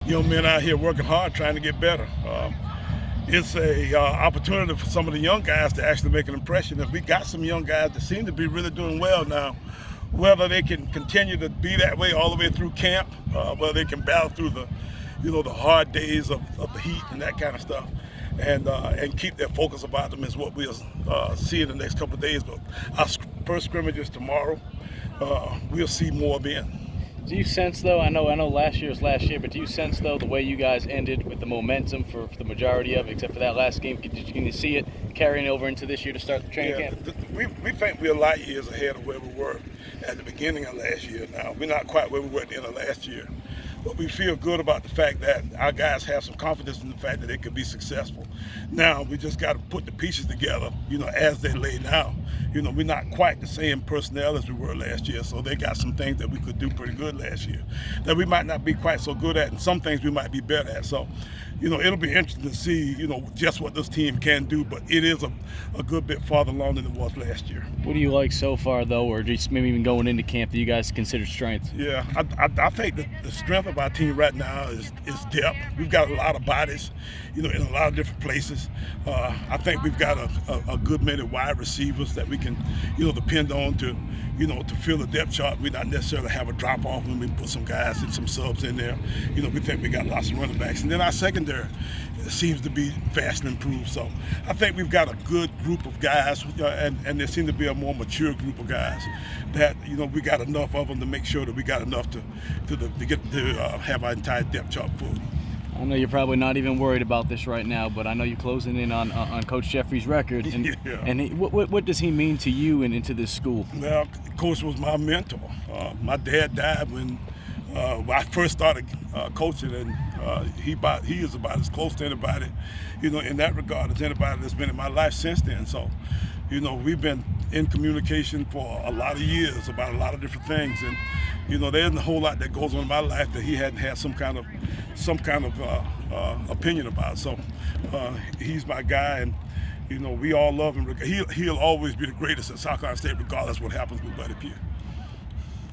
young men out here working hard, trying to get better. It's a opportunity for some of the young guys to actually make an impression. If we got some young guys that seem to be really doing well now, whether they can continue to be that way all the way through camp, whether they can battle through the hard days of the heat and that kind of stuff, and keep their focus about them is what we'll see in the next couple of days. But our first scrimmage is tomorrow. We'll see more then. Do you sense, though, I know last year is last year, but do you sense, though, the way you guys ended with the momentum for the majority of it, except for that last game, can you see it carrying over into this year to start the training camp? We think we're a lot of years ahead of where we were at the beginning of last year now. We're not quite where we were at the end of last year. But we feel good about the fact that our guys have some confidence in the fact that they could be successful. Now, we just got to put the pieces together, as they lay now. We're not quite the same personnel as we were last year, so they got some things that we could do pretty good last year that we might not be quite so good at, and some things we might be better at. So, it'll be interesting to see, just what this team can do, but it is a good bit farther along than it was last year. What do you like so far, though, or just maybe even going into camp that you guys consider strengths? Yeah, I think the strength of our team right now is depth. We've got a lot of bodies, in a lot of different places. I think we've got a good many wide receivers that we can, depend on to fill the depth chart. We not necessarily have a drop off when we put some guys and some subs in there. We think we got lots of running backs, and then our secondary seems to be vastly improved. So I think we've got a good group of guys, and there seems to be a more mature group of guys that we got enough of them to make sure that we got enough to have our entire depth chart full. I know you're probably not even worried about this right now, but I know you're closing in on Coach Jeffrey's record. And, yeah. And what does he mean to you and into this school? Well, Coach was my mentor. My dad died when I first started coaching, and he is about as close to anybody, in that regard as anybody that's been in my life since then. So, we've been in communication for a lot of years about a lot of different things, and there isn't a whole lot that goes on in my life that he hadn't had some kind of opinion about. So he's my guy, and we all love him. He'll always be the greatest at South Carolina State, regardless of what happens with Buddy Pough.